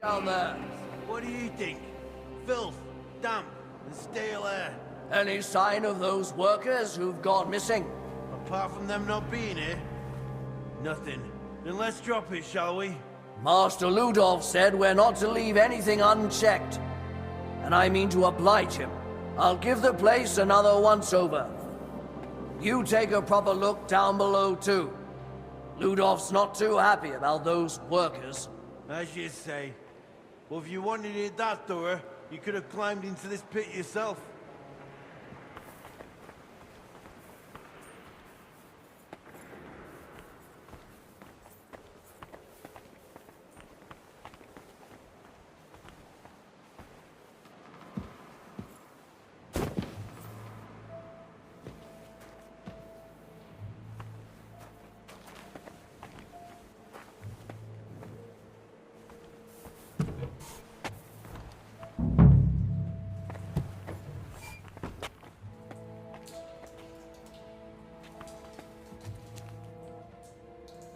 Down there. What do you think? Filth, damp, and stale air. Any sign of those workers who've gone missing? Apart from them not being here? Nothing. Then let's drop it, shall we? Master Ludolf said we're not to leave anything unchecked. And I mean to oblige him. I'll give the place another once-over. You take a proper look down below, too. Ludolf's not too happy about those workers. As you say. Well, if you wanted it that thorough, you could have climbed into this pit yourself.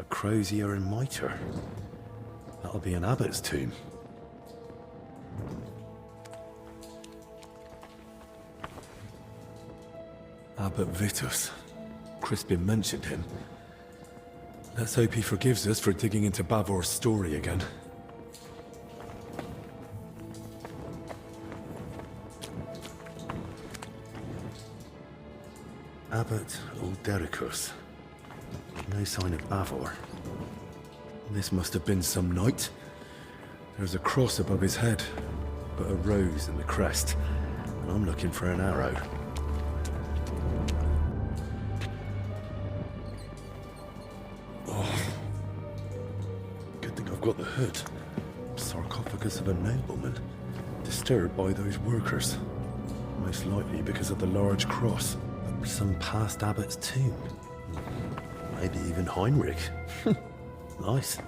Crozier and Mitre. That'll be an abbot's tomb. Abbot Vitus. Crispin mentioned him. Let's hope he forgives us for digging into Bavor's story again. Abbot Uldericus. No sign of Bavor. This must have been some knight. There's a cross above his head, but a rose in the crest. And I'm looking for an arrow. Oh. Good thing I've got the hood. Sarcophagus of a nobleman. Disturbed by those workers. Most likely because of the large cross. Some past abbot's tomb. Maybe even Heinrich. Nice.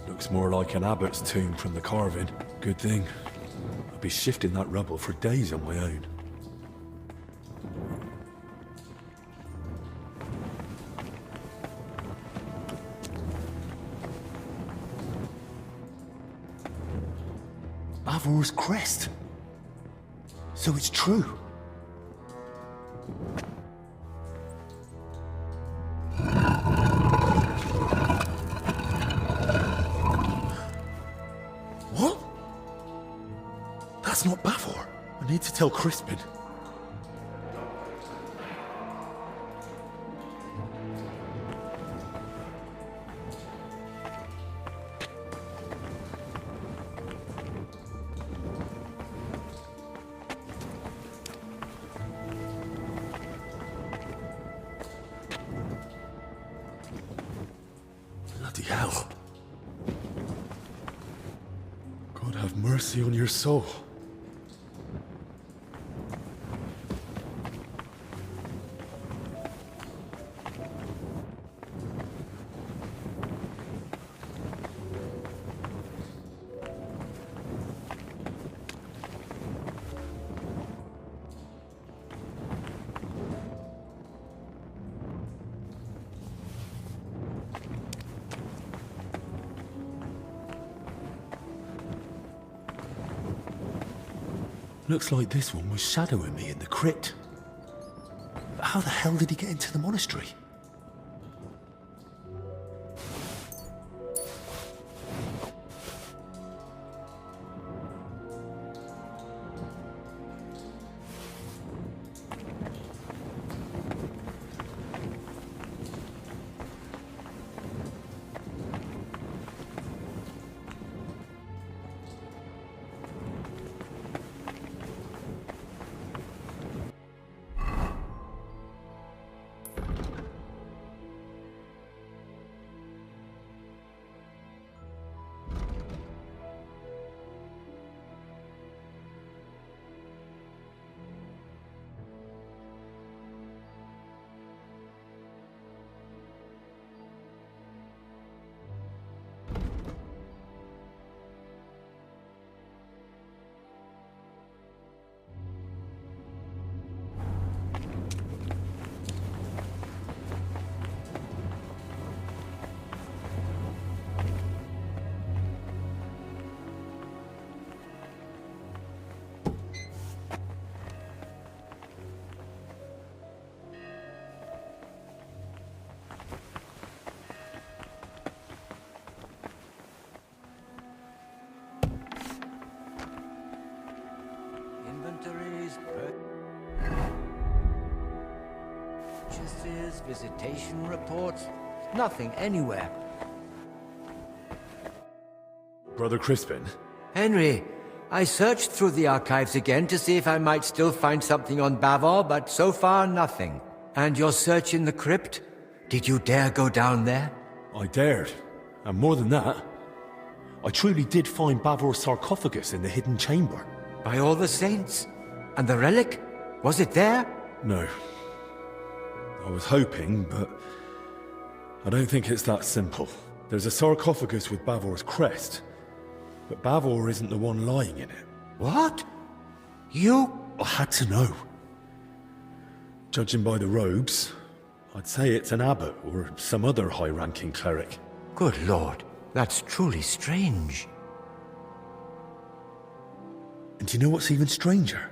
Looks more like an abbot's tomb from the carving. Good thing. I'll be shifting that rubble for days on my own. Bavor's crest. So it's true. What? That's not Bavor. I need to tell Crispin. Bloody hell. God have mercy on your soul. Looks like this one was shadowing me in the crypt. But how the hell did he get into the monastery? visitation reports. Nothing anywhere. Brother Crispin? Henry, I searched through the archives again to see if I might still find something on Bavor, but so far nothing. And your search in the crypt? Did you dare go down there? I dared. And more than that, I truly did find Bavor's sarcophagus in the hidden chamber. By all the saints? And the relic? Was it there? No. I was hoping, but I don't think it's that simple. There's a sarcophagus with Bavor's crest, but Bavor isn't the one lying in it. What? You? I had to know. Judging by the robes, I'd say it's an abbot or some other high-ranking cleric. Good lord, that's truly strange. And do you know what's even stranger?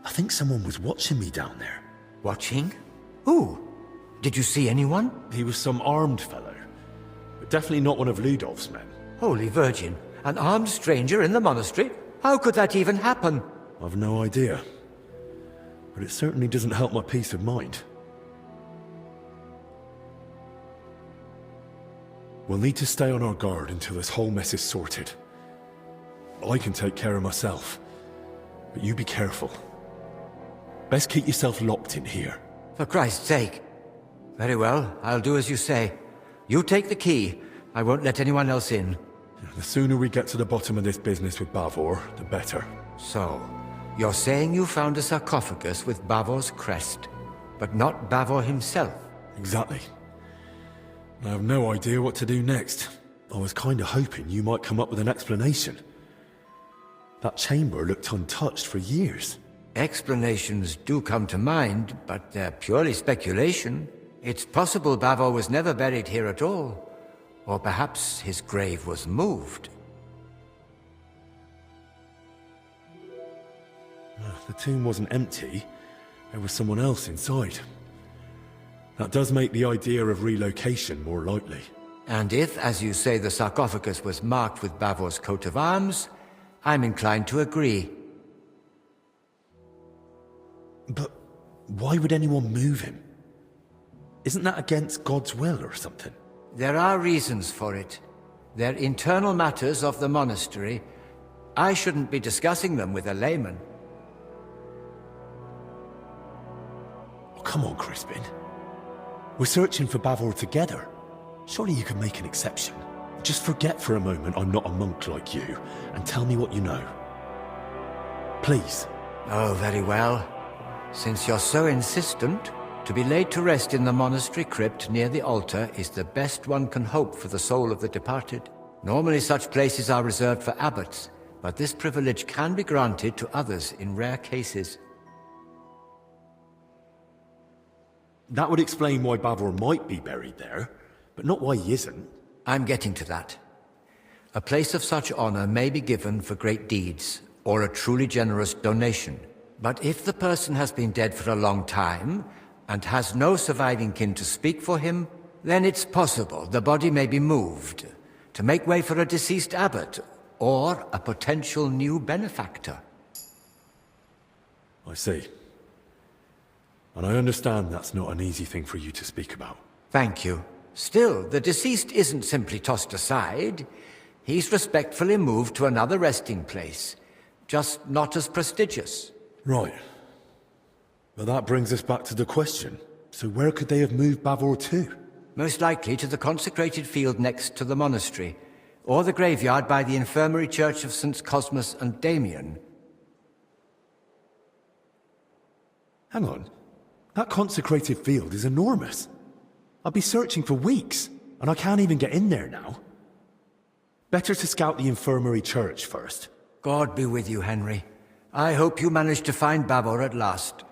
I think someone was watching me down there. Watching? Who? Did you see anyone? He was some armed fellow, but definitely not one of Ludolf's men. Holy Virgin, an armed stranger in the monastery? How could that even happen? I've no idea, but it certainly doesn't help my peace of mind. We'll need to stay on our guard until this whole mess is sorted. I can take care of myself, but you be careful. Best keep yourself locked in here. For Christ's sake. Very well, I'll do as you say. You take the key. I won't let anyone else in. The sooner we get to the bottom of this business with Bavor, the better. So, you're saying you found a sarcophagus with Bavor's crest, but not Bavor himself? Exactly. I have no idea what to do next. I was kinda hoping you might come up with an explanation. That chamber looked untouched for years. Explanations do come to mind, but they're purely speculation. It's possible Bavor was never buried here at all. Or perhaps his grave was moved. The tomb wasn't empty. There was someone else inside. That does make the idea of relocation more likely. And if, as you say, the sarcophagus was marked with Bavor's coat of arms, I'm inclined to agree. But why would anyone move him? Isn't that against God's will or something? There are reasons for it. They're internal matters of the monastery. I shouldn't be discussing them with a layman. Oh, come on, Crispin. We're searching for Bavor together. Surely you can make an exception. Just forget for a moment I'm not a monk like you, and tell me what you know. Please. Oh, very well. Since you're so insistent, to be laid to rest in the monastery crypt near the altar is the best one can hope for the soul of the departed. Normally such places are reserved for abbots, but this privilege can be granted to others in rare cases. That would explain why Bavor might be buried there, but not why he isn't. I'm getting to that. A place of such honor may be given for great deeds, or a truly generous donation. But if the person has been dead for a long time, and has no surviving kin to speak for him, then it's possible the body may be moved to make way for a deceased abbot, or a potential new benefactor. I see. And I understand that's not an easy thing for you to speak about. Thank you. Still, the deceased isn't simply tossed aside. He's respectfully moved to another resting place, just not as prestigious. Right. But that brings us back to the question. So where could they have moved Bavor to? Most likely to the consecrated field next to the monastery, or the graveyard by the infirmary church of St. Cosmas and Damian. Hang on. That consecrated field is enormous. I'll be searching for weeks, and I can't even get in there now. Better to scout the infirmary church first. God be with you, Henry. I hope you manage to find Bavor at last.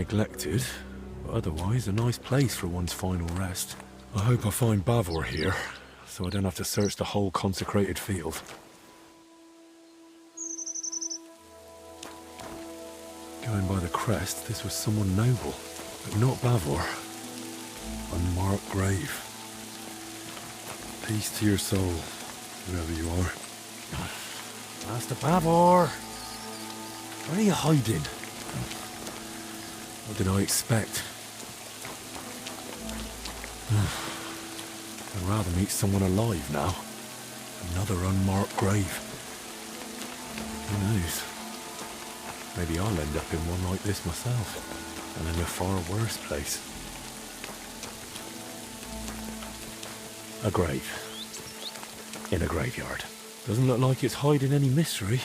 neglected, but otherwise a nice place for one's final rest. I hope I find Bavor here, so I don't have to search the whole consecrated field. Going by the crest, this was someone noble, but not Bavor. Unmarked grave. Peace to your soul, whoever you are. Master Bavor! Where are you hiding? What did I expect? I'd rather meet someone alive now. Another unmarked grave. Who knows? Maybe I'll end up in one like this myself, and in a far worse place. A grave. In a graveyard. Doesn't look like it's hiding any mystery.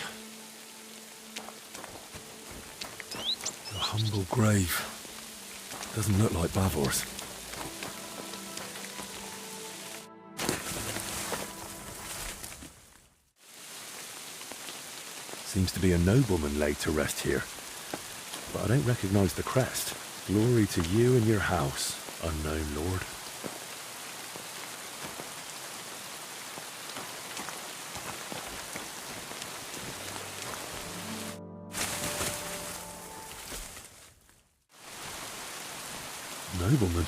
A humble grave. Doesn't look like Bavor's. Seems to be a nobleman laid to rest here. But I don't recognize the crest. Glory to you and your house, unknown lord. Nobleman.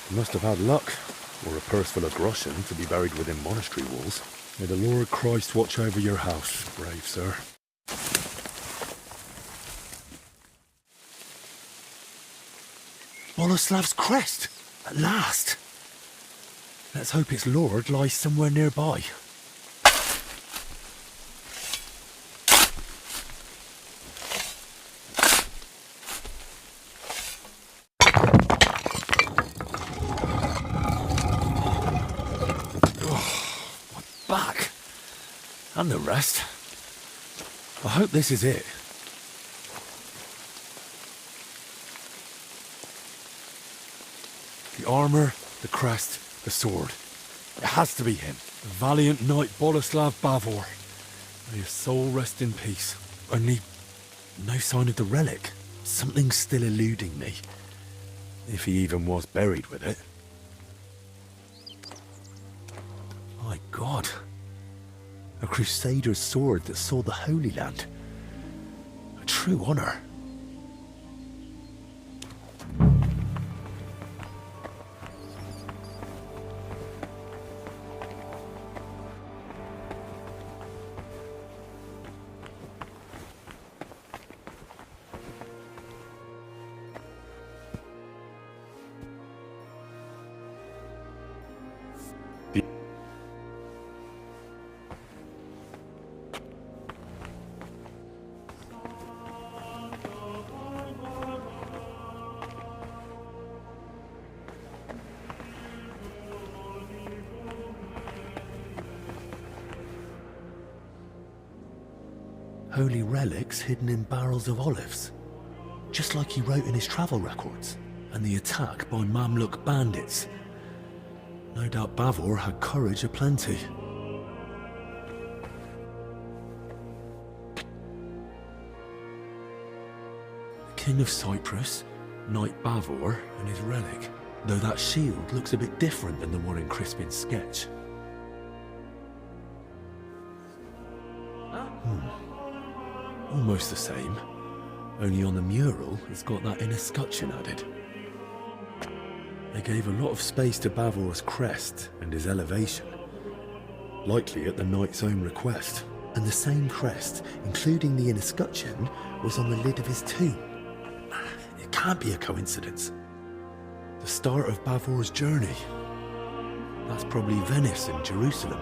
He must have had luck, or a purse full of groschen to be buried within monastery walls. May the Lord Christ watch over your house, brave sir. Boleslav's crest! At last! Let's hope its lord lies somewhere nearby. Back. And the rest. I hope this is it. The armour, the crest, the sword. It has to be him. The valiant knight Boleslav Bavor. May his soul rest in peace. Only no sign of the relic. Something's still eluding me. If he even was buried with it. My God. A crusader's sword that saw the Holy Land. A true honor. Holy relics hidden in barrels of olives. Just like he wrote in his travel records. And the attack by Mamluk bandits. No doubt Bavor had courage aplenty. The King of Cyprus, Knight Bavor, and his relic. Though that shield looks a bit different than the one in Crispin's sketch. Almost the same, only on the mural it's got that inner scutcheon added. They gave a lot of space to Bavor's crest and his elevation, likely at the knight's own request. And the same crest, including the inner scutcheon, was on the lid of his tomb. It can't be a coincidence. The start of Bavor's journey. That's probably Venice and Jerusalem.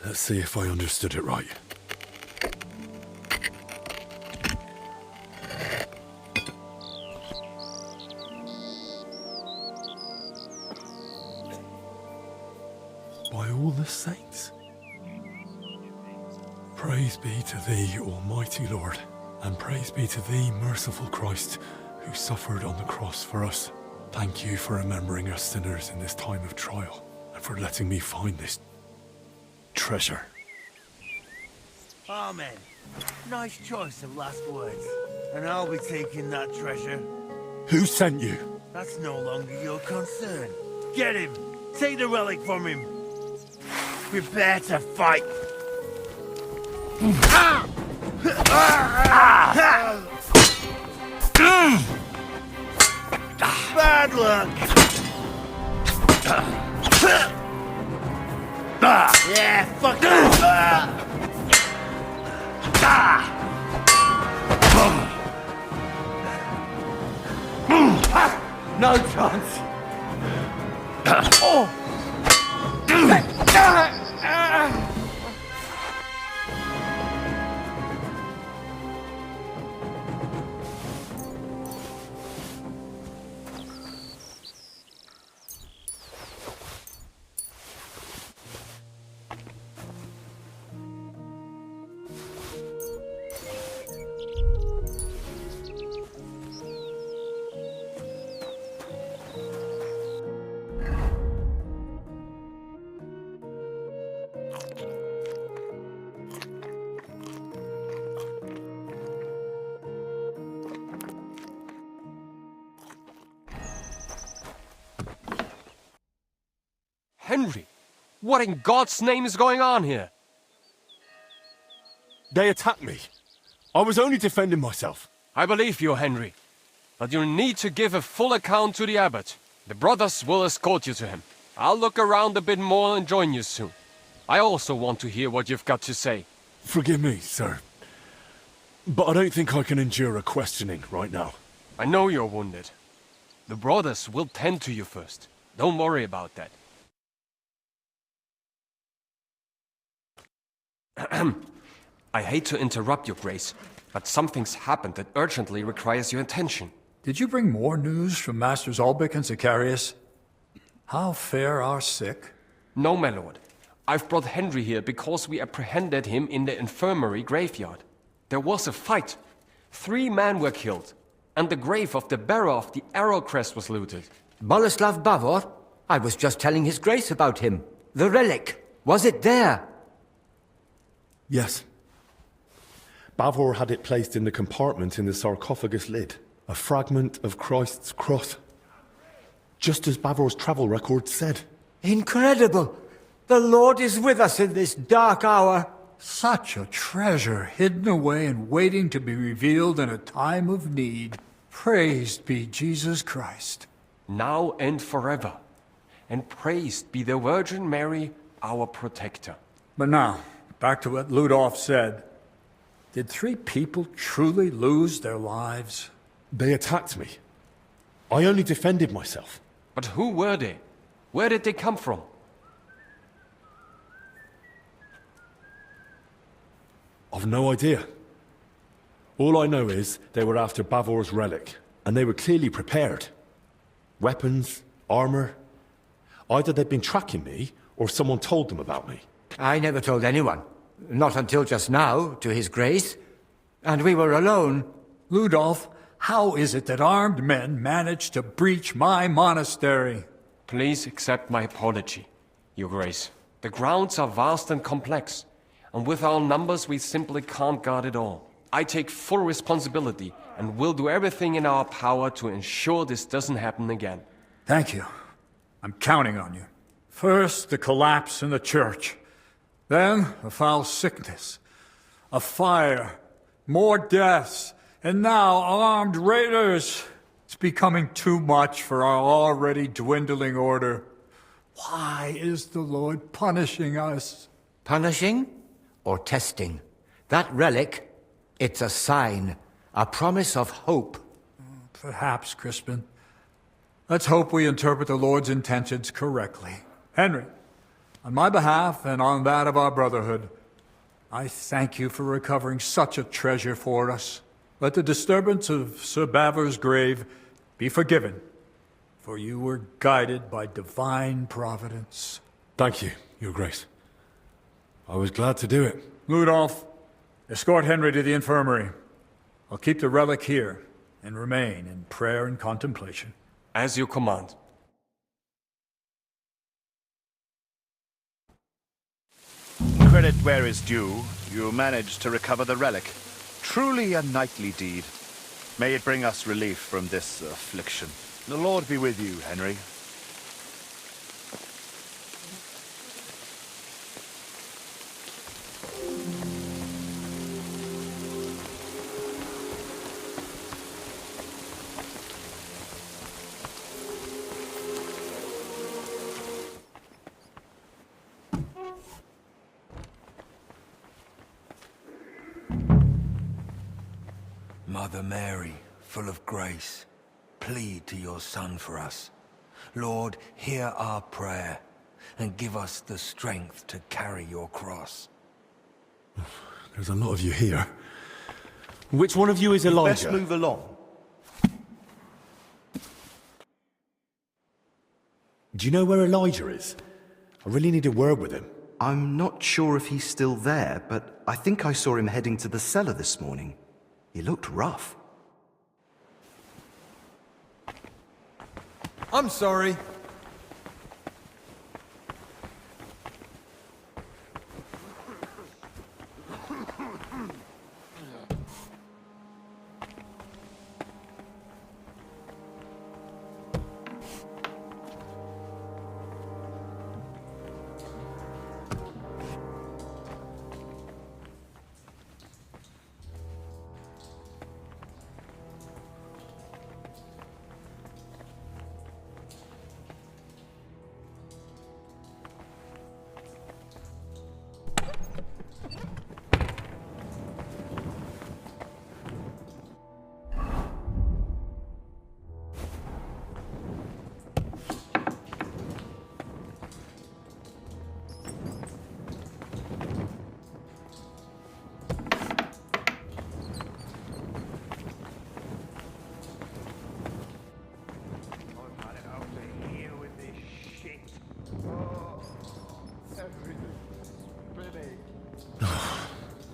Let's see if I understood it right. By all the saints. Pray Praise be to thee, Almighty Lord, and praise be to thee, merciful Christ, who suffered on the cross for us. Thank you for remembering us sinners in this time of trial, and for letting me find this treasure. Amen. Nice choice of last words. And I'll be taking that treasure. Who sent you? That's no longer your concern. Get him! Take the relic from him! Prepare to fight! Bad luck! Yeah, fuck it! No chance! Henry, what in God's name is going on here? They attacked me. I was only defending myself. I believe you, Henry. But you'll need to give a full account to the abbot. The brothers will escort you to him. I'll look around a bit more and join you soon. I also want to hear what you've got to say. Forgive me, sir. But I don't think I can endure a questioning right now. I know you're wounded. The brothers will tend to you first. Don't worry about that. I hate to interrupt your grace, but something's happened that urgently requires your attention. Did you bring more news from Masters Ulbec and Zacharias? How fare our sick? No, my lord. I've brought Henry here because we apprehended him in the infirmary graveyard. There was a fight. 3 men were killed, and the grave of the bearer of the arrow crest was looted. Boleslav Bavor? I was just telling his grace about him. The relic. Was it there? Yes. Bavor had it placed in the compartment in the sarcophagus lid. A fragment of Christ's cross. Just as Bavor's travel record said. Incredible! The Lord is with us in this dark hour. Such a treasure hidden away and waiting to be revealed in a time of need. Praised be Jesus Christ. Now and forever. And praised be the Virgin Mary, our protector. But now, back to what Ludolf said. Did 3 people truly lose their lives? They attacked me. I only defended myself. But who were they? Where did they come from? I've no idea. All I know is they were after Bavor's relic, and they were clearly prepared. Weapons, armor. Either they'd been tracking me, or someone told them about me. I never told anyone. Not until just now, to his grace. And we were alone. Ludolf, how is it that armed men managed to breach my monastery? Please accept my apology, Your Grace. The grounds are vast and complex, and with our numbers we simply can't guard it all. I take full responsibility and will do everything in our power to ensure this doesn't happen again. Thank you. I'm counting on you. First, the collapse in the church. Then, a foul sickness. A fire. More deaths. And now, armed raiders. It's becoming too much for our already dwindling order. Why is the Lord punishing us? Punishing or testing? That relic, it's a sign, a promise of hope. Perhaps, Crispin. Let's hope we interpret the Lord's intentions correctly. Henry, on my behalf and on that of our brotherhood, I thank you for recovering such a treasure for us. Let the disturbance of Sir Bavor's grave be forgiven, for you were guided by divine providence. Thank you, Your Grace. I was glad to do it. Ludolf, Escort Henry to the infirmary. I'll keep the relic here and remain in prayer and contemplation. As you command. Credit where is due, you managed to recover the relic. Truly a knightly deed. May it bring us relief from this affliction. The Lord be with you, Henry. Mother Mary, full of grace, plead to your Son for us. Lord, hear our prayer, and give us the strength to carry your cross. There's a lot of you here. Which one of you is Elijah? Best move along. Do you know where Elijah is? I really need a word with him. I'm not sure if he's still there, but I think I saw him heading to the cellar this morning. He looked rough. I'm sorry.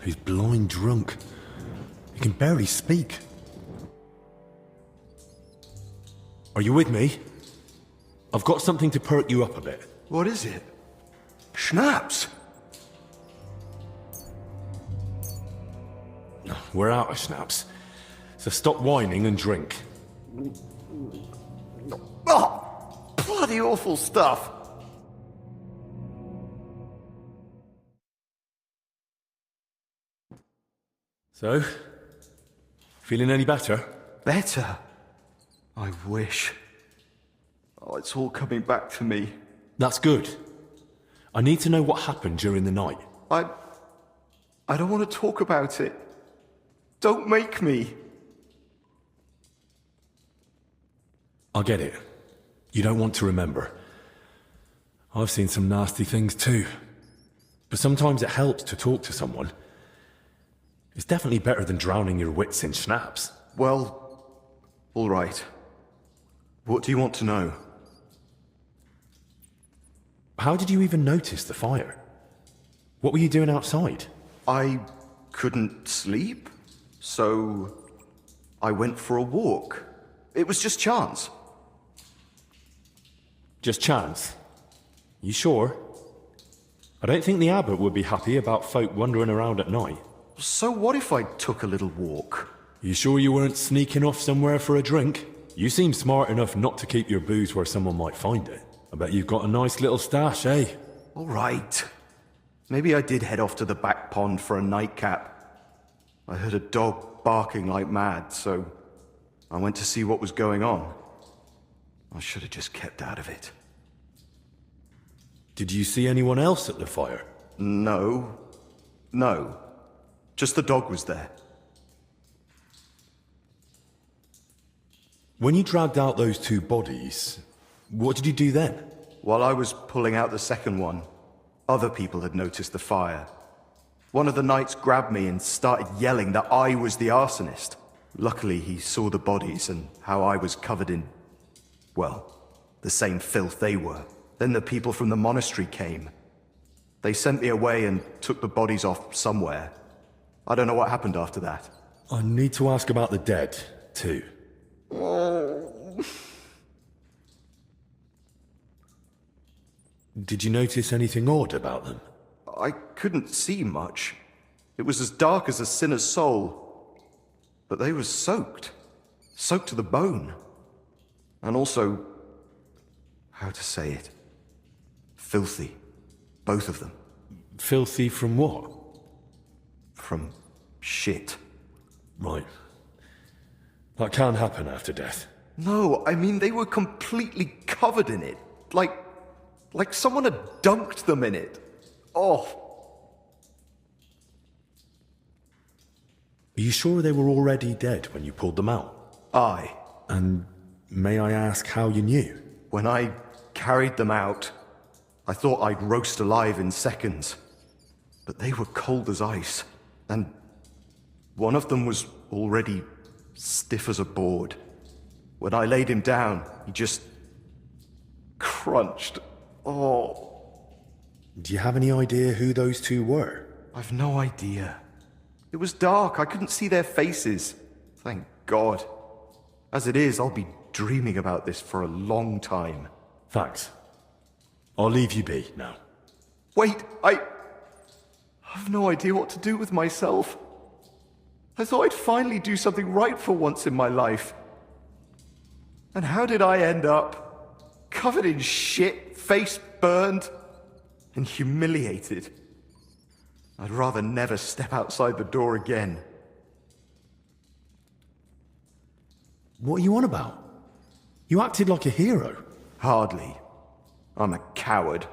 He's blind drunk. He can barely speak. Are you with me? I've got something to perk you up a bit. What is it? Schnapps! We're out of schnapps. So stop whining and drink. Oh! Bloody awful stuff! So, feeling any better? Better? I wish. Oh, it's all coming back to me. That's good. I need to know what happened during the night. I don't want to talk about it. Don't make me. I get it. You don't want to remember. I've seen some nasty things too. But sometimes it helps to talk to someone. It's definitely better than drowning your wits in schnapps. Well, all right. What do you want to know? How did you even notice the fire? What were you doing outside? I couldn't sleep, so I went for a walk. It was just chance. Just chance? You sure? I don't think the abbot would be happy about folk wandering around at night. So what if I took a little walk? You sure you weren't sneaking off somewhere for a drink? You seem smart enough not to keep your booze where someone might find it. I bet you've got a nice little stash, eh? All right. Maybe I did head off to the back pond for a nightcap. I heard a dog barking like mad, so I went to see what was going on. I should have just kept out of it. Did you see anyone else at the fire? No. Just the dog was there. When you dragged out those two bodies, what did you do then? While I was pulling out the second one, other people had noticed the fire. One of the knights grabbed me and started yelling that I was the arsonist. Luckily, he saw the bodies and how I was covered in, well, the same filth they were. Then the people from the monastery came. They sent me away and took the bodies off somewhere. I don't know what happened after that. I need to ask about the dead, too. Did you notice anything odd about them? I couldn't see much. It was as dark as a sinner's soul. But they were soaked. Soaked to the bone. And also... how to say it? Filthy. Both of them. Filthy from what? From shit. Right. That can happen after death. No, I mean they were completely covered in it. Like someone had dunked them in it. Oh. Are you sure they were already dead when you pulled them out? Aye. And may I ask how you knew? When I carried them out, I thought I'd roast alive in seconds. But they were cold as ice. And one of them was already stiff as a board. When I laid him down, he just crunched. Oh. Do you have any idea who those two were? I've no idea. It was dark. I couldn't see their faces. Thank God. As it is, I'll be dreaming about this for a long time. Thanks. I'll leave you be now. Wait, I've no idea what to do with myself. I thought I'd finally do something right for once in my life. And how did I end up? Covered in shit, face burned, and humiliated. I'd rather never step outside the door again. What are you on about? You acted like a hero. Hardly. I'm a coward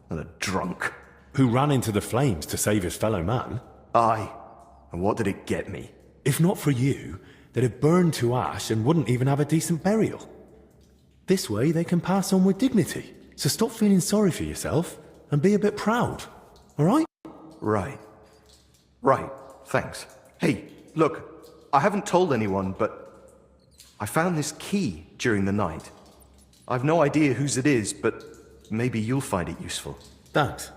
and a drunk. Who ran into the flames to save his fellow man. Aye. And what did it get me? If not for you, they'd have burned to ash and wouldn't even have a decent burial. This way they can pass on with dignity. So stop feeling sorry for yourself and be a bit proud, alright? Right. Thanks. Hey, look, I haven't told anyone, but I found this key during the night. I've no idea whose it is, but maybe you'll find it useful. Thanks.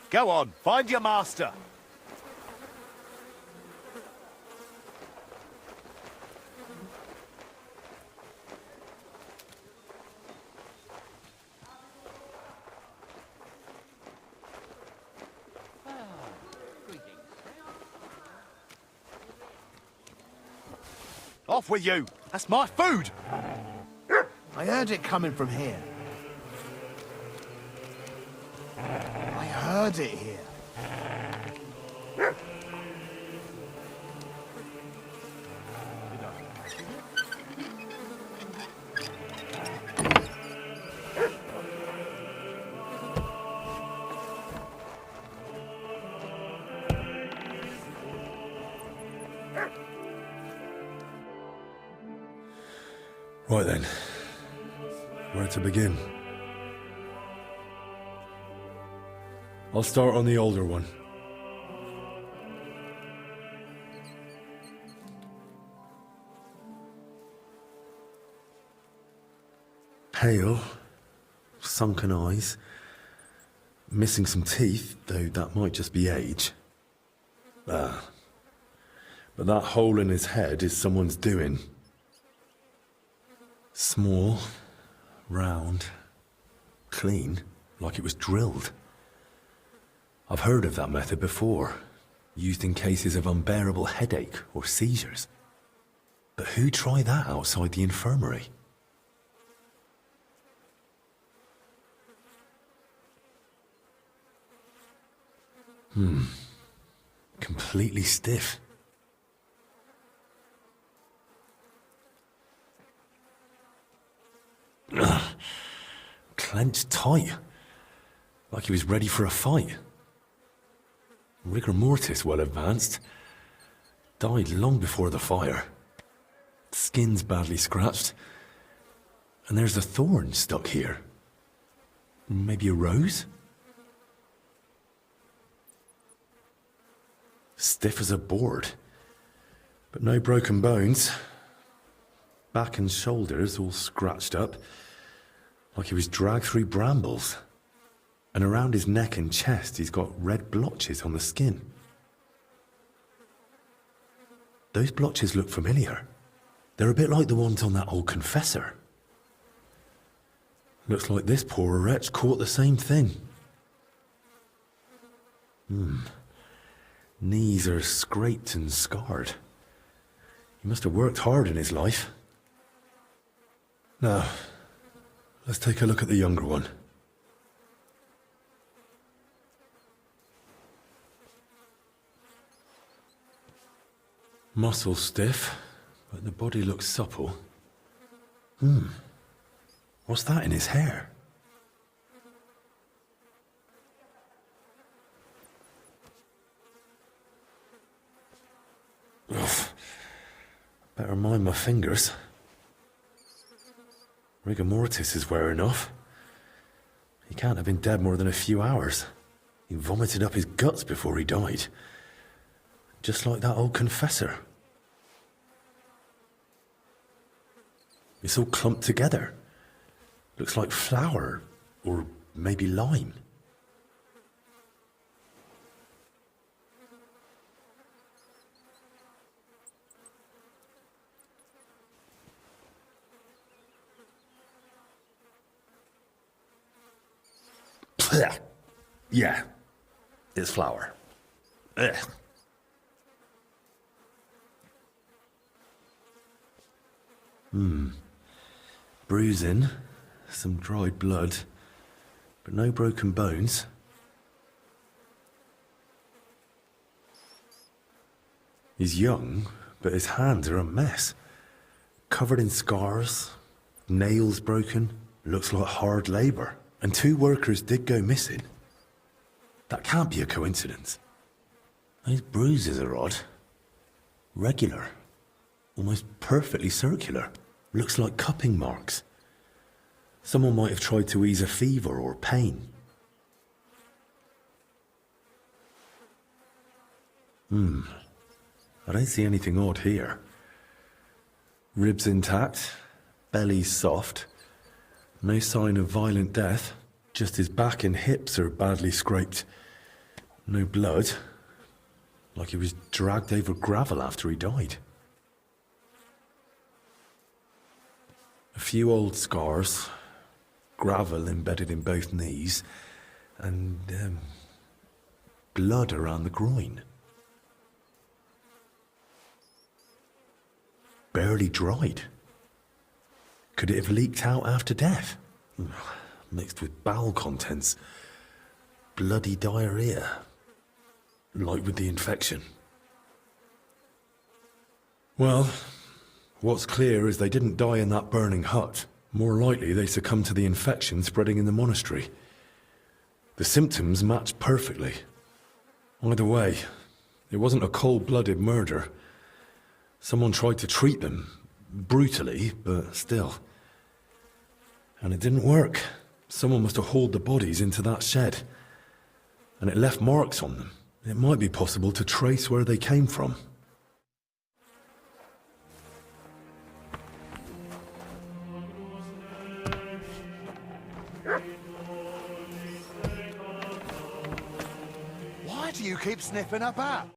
Go on, find your master. Off with you! That's my food! I heard it coming from here. I heard it here. Right then. Where to begin? I'll start on the older one. Pale, sunken eyes, missing some teeth, though that might just be age. But that hole in his head is someone's doing. Small, round, clean, like it was drilled. I've heard of that method before, used in cases of unbearable headache or seizures. But who'd try that outside the infirmary? Completely stiff. Clenched tight, like he was ready for a fight. Rigor mortis well advanced. Died long before the fire. Skin's badly scratched. And there's a thorn stuck here. Maybe a rose? Stiff as a board. But no broken bones. Back and shoulders all scratched up, like he was dragged through brambles. And around his neck and chest he's got red blotches on the skin. Those blotches look familiar. They're a bit like the ones on that old confessor. Looks like this poor wretch caught the same thing. Knees are scraped and scarred. He must have worked hard in his life. Now, let's take a look at the younger one. Muscle stiff, but the body looks supple. What's that in his hair? Ugh. Better mind my fingers. Rigor mortis is wearing off. He can't have been dead more than a few hours. He vomited up his guts before he died. Just like that old confessor. It's all clumped together. Looks like flour, or maybe lime. Yeah, it's flour. Ugh. Bruising, some dried blood, but no broken bones. He's young, but his hands are a mess. Covered in scars, nails broken, looks like hard labor. And 2 workers did go missing. That can't be a coincidence. Those bruises are odd. Regular. Almost perfectly circular. Looks like cupping marks. Someone might have tried to ease a fever or pain. I don't see anything odd here. Ribs intact, belly soft. No sign of violent death. Just his back and hips are badly scraped. No blood. Like he was dragged over gravel after he died. A few old scars. Gravel embedded in both knees. And blood around the groin. Barely dried. Could it have leaked out after death? Mixed with bowel contents. Bloody diarrhea. Like with the infection. Well, what's clear is they didn't die in that burning hut. More likely they succumbed to the infection spreading in the monastery. The symptoms matched perfectly. Either way, it wasn't a cold-blooded murder. Someone tried to treat them, brutally, but still. And it didn't work. Someone must have hauled the bodies into that shed. And it left marks on them. It might be possible to trace where they came from. Why do you keep sniffing up out?